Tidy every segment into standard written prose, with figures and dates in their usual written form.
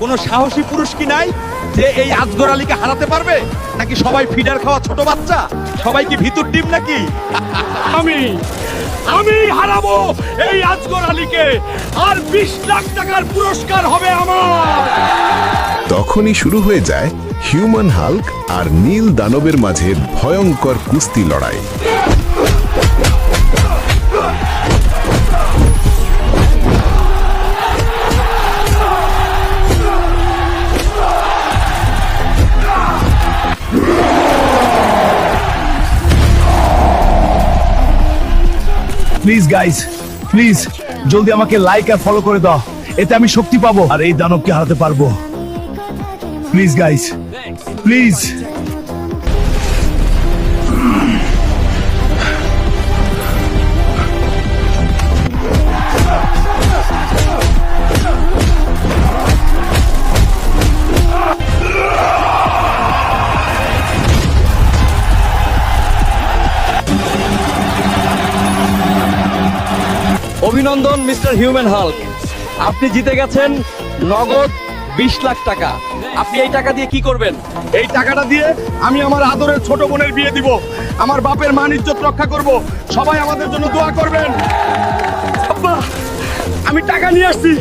কোনো সাহসী পুরুষ কি নাই যে এই আজগর আলীকে হারাতে পারবে? নাকি সবাই ফিডার খাওয়া ছোট বাচ্চা? সবাই কি ভিতর ডিম নাকি? আমি আমি হারাবো এই আজগর আলীকে, আর 20 লাখ টাকার পুরস্কার হবে আমার। তখনই শুরু হয়ে যায় হিউম্যান হাল্ক আর নীল দানবের মাঝে ভয়ঙ্কর কুস্তি লড়াই। প্লিজ গাইস, প্লিজ জলদি আমাকে লাইক আর ফলো করে দাও, এতে আমি শক্তি পাবো আর এই দানবকে হারাতে পারবো। Please guys, please. অভিনন্দন মিস্টার হিউম্যান হাল্ক, আপনি জিতে গেছেন নগদ 20 লাখ টাকা। আপনি এই টাকা দিয়ে কি করবেন? এই টাকাটা দিয়ে আমি আমার আদরের ছোট বোনের বিয়ে দিব, আমার বাপের মান ইজ্জত রক্ষা করব। সবাই আমাদের জন্য দোয়া করবেন। আব্বা, আমি টাকা নিয়ে আসছি,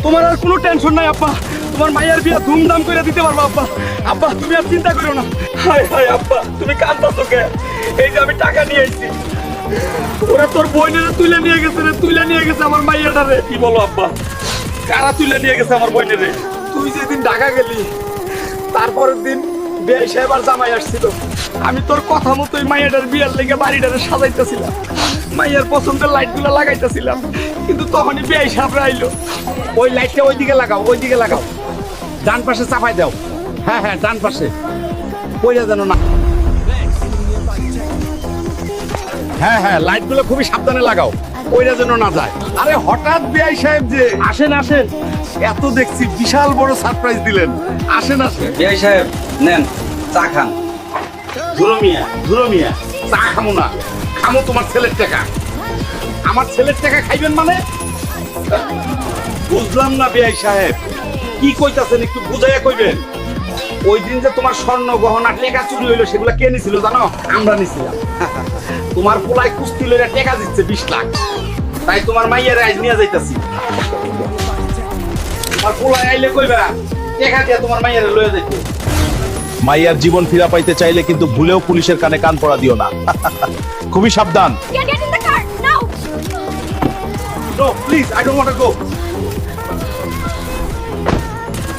তোমার আর কোনো টেনশন নাই আব্বা। তোমার মায়ের বিয়ে ধুমধাম করে দিতে পারবো আব্বা। আব্বা তুমি আর চিন্তা করো না। হায় হায় আব্বা, তুমি কাঁদতাছো কে? এই যে আমি টাকা নিয়ে আসছি, ওরা তোর বোনের তুলে নিয়ে গেছে রে, তুলে নিয়ে গেছে আমার মাইয়াটা রে। কি বলো আব্বা, কারা তুলে নিয়ে গেছে আমার বোনের রে? তুই যেদিন ঢাকা গেলি তারপরের দিন বিয়ে সাহেব আর জামাই আসছিল। আমি তোর কথা মতোই মাইয়াটার বিয়ের লেগে বাড়িটারে সাজাইতেছিলাম, মাইয়ার পছন্দের লাইটগুলো লাগাইতেছিলাম, কিন্তু তখনই বিয়ে সাহেবরা আইলো। ওই লাইটটা ওইদিকে লাগাও, ওইদিকে লাগাও, ডান পাশে চাপাই দাও। হ্যাঁ হ্যাঁ, ডান পাশে, পয়সা যেন না। হ্যাঁ হ্যাঁ, লাইটগুলো খুবই সাবধানে লাগাও, ওইটা যেন না যায়। আরে হঠাৎ বিআই সাহেব যে, আসেন আসেন, এত দেখছি বিশাল বড় সারপ্রাইজ দিলেন। আসেন আসেন। বিআই সাহেব নেন, চা খান। ধুরো মিয়া, চা খামো না, খামো তোমার ছেলের টাকা। আমার ছেলের টাকা খাইবেন মানে? বুঝলাম না বিআই সাহেব, কি কইতাছেন একটু বুঝাইয়া কইবেন। ওই দিন যে তোমার স্বর্ণ গহনা টাকা চুরি হইলো, সেগুলা কে নিছিল জানো? আমরা নিছিলাম। তোমার পোলায় কুস্তি লইরা টাকা দিচ্ছে 20 লাখ, তাই তোমার মাইয়ের আইজ নিয়ে যাইতাছি। তোমার পোলায় আইলে কইবা টাকা দিয়া তোমার মাইয়ের লইয়া যাইতে। মাইয়ার জীবন ফিরা পাইতে চাইলে কিন্তু ভুলেও পুলিশের কানে কান পড়া দিও না। খুবই সাবধান। Get in the car now! No, please, I don't want to go.